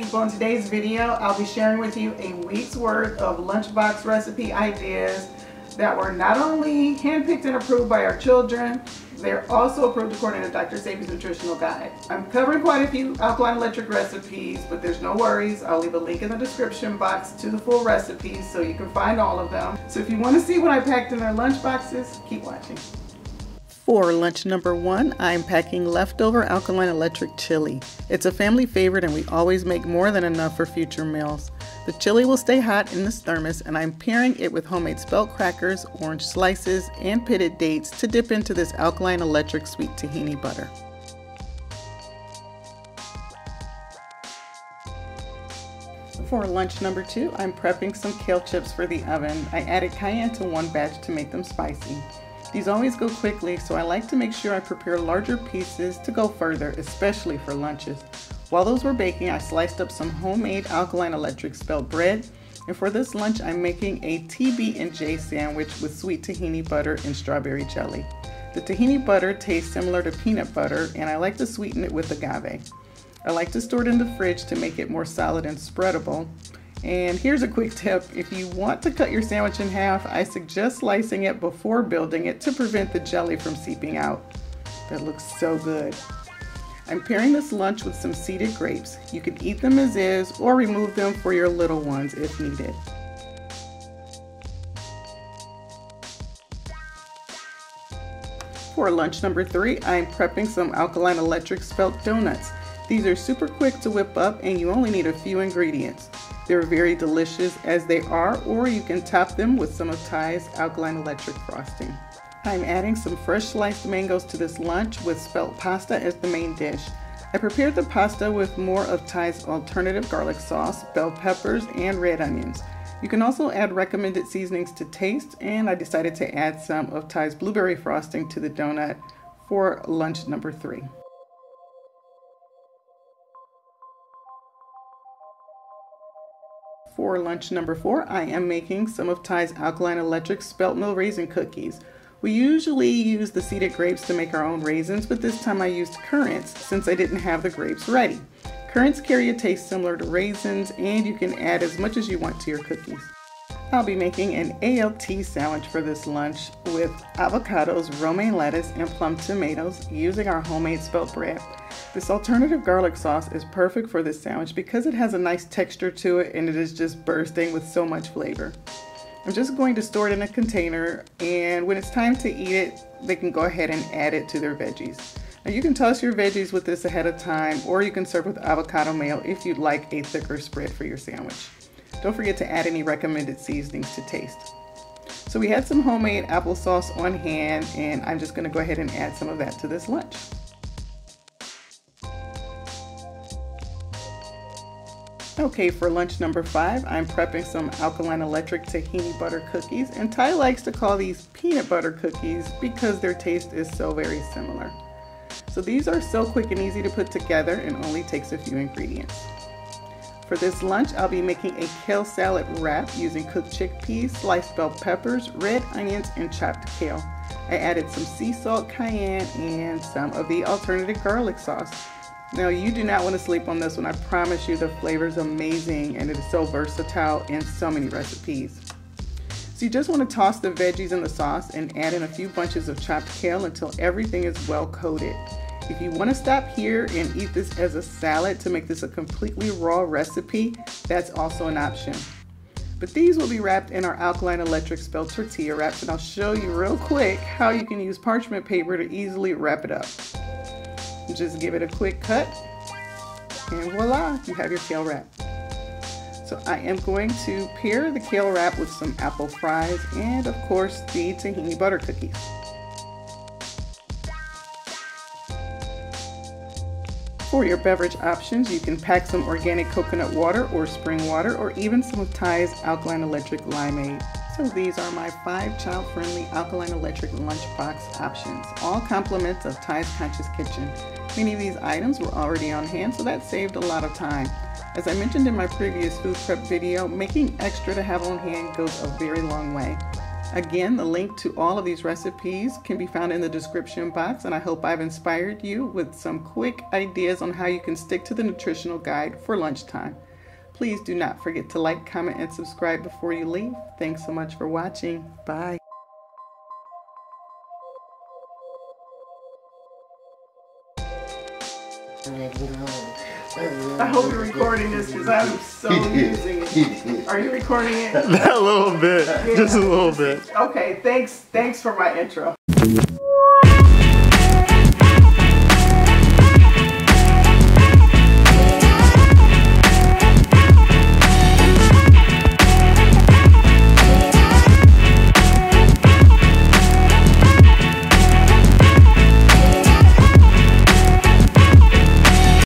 people. In today's video, I'll be sharing with you a week's worth of lunchbox recipe ideas that were not only handpicked and approved by our children, they're also approved according to Dr. Sebi's nutritional guide. I'm covering quite a few Alkaline Electric recipes, but there's no worries. I'll leave a link in the description box to the full recipes so you can find all of them. So if you want to see what I packed in their lunch boxes, keep watching. For lunch number 1, I'm packing leftover Alkaline Electric chili. It's a family favorite and we always make more than enough for future meals. The chili will stay hot in this thermos and I'm pairing it with homemade spelt crackers, orange slices, and pitted dates to dip into this Alkaline Electric sweet tahini butter. For lunch number 2, I'm prepping some kale chips for the oven. I added cayenne to one batch to make them spicy. These always go quickly, so I like to make sure I prepare larger pieces to go further, especially for lunches. While those were baking, I sliced up some homemade Alkaline Electric spelt bread, and for this lunch I'm making a TB&J sandwich with sweet tahini butter and strawberry jelly. The tahini butter tastes similar to peanut butter, and I like to sweeten it with agave. I like to store it in the fridge to make it more solid and spreadable. And here's a quick tip: if you want to cut your sandwich in half, I suggest slicing it before building it to prevent the jelly from seeping out. That looks so good. I'm pairing this lunch with some seeded grapes. You can eat them as is or remove them for your little ones if needed. For lunch number 3, I'm prepping some Alkaline Electric spelt donuts. These are super quick to whip up and you only need a few ingredients. They're very delicious as they are, or you can top them with some of Thai's Alkaline Electric frosting. I'm adding some fresh sliced mangoes to this lunch with spelt pasta as the main dish. I prepared the pasta with more of Thai's alternative garlic sauce, bell peppers, and red onions. You can also add recommended seasonings to taste, and I decided to add some of Thai's blueberry frosting to the donut for lunch number 3. For lunch number 4, I am making some of Thai's Alkaline Electric spelt mill raisin cookies. We usually use the seeded grapes to make our own raisins, but this time I used currants since I didn't have the grapes ready. Currants carry a taste similar to raisins, and you can add as much as you want to your cookies. I'll be making an ALT sandwich for this lunch with avocados, romaine lettuce, and plum tomatoes using our homemade spelt bread. This alternative garlic sauce is perfect for this sandwich because it has a nice texture to it and it is just bursting with so much flavor. I'm just going to store it in a container, and when it's time to eat it, they can go ahead and add it to their veggies. Now you can toss your veggies with this ahead of time, or you can serve with avocado mayo if you'd like a thicker spread for your sandwich. Don't forget to add any recommended seasonings to taste. So we had some homemade applesauce on hand, and I'm just going to go ahead and add some of that to this lunch. Okay, for lunch number 5, I'm prepping some Alkaline Electric tahini butter cookies, and Ty likes to call these peanut butter cookies because their taste is so very similar. So these are so quick and easy to put together and only takes a few ingredients. For this lunch, I'll be making a kale salad wrap using cooked chickpeas, sliced bell peppers, red onions, and chopped kale. I added some sea salt, cayenne, and some of the alternative garlic sauce. Now you do not want to sleep on this one. I promise you the flavor is amazing and it is so versatile in so many recipes. So you just want to toss the veggies in the sauce and add in a few bunches of chopped kale until everything is well coated. If you want to stop here and eat this as a salad to make this a completely raw recipe, that's also an option. But these will be wrapped in our Alkaline Electric spelt tortilla wraps, and I'll show you real quick how you can use parchment paper to easily wrap it up. Just give it a quick cut and voila, you have your kale wrap. So I am going to pair the kale wrap with some apple fries and of course the tahini butter cookies. For your beverage options, you can pack some organic coconut water or spring water, or even some of Thai's Alkaline Electric limeade. So these are my 5 child-friendly Alkaline Electric lunchbox options, all compliments of Thai's Conscious Kitchen. Many of these items were already on hand, so that saved a lot of time. As I mentioned in my previous food prep video, making extra to have on hand goes a very long way. Again, the link to all of these recipes can be found in the description box, and I hope I've inspired you with some quick ideas on how you can stick to the nutritional guide for lunchtime. Please do not forget to like, comment, and subscribe before you leave. Thanks so much for watching. Bye. I hope you're recording this because I'm so using it. Are you recording it? A little bit, just a little bit. Okay, thanks for my intro.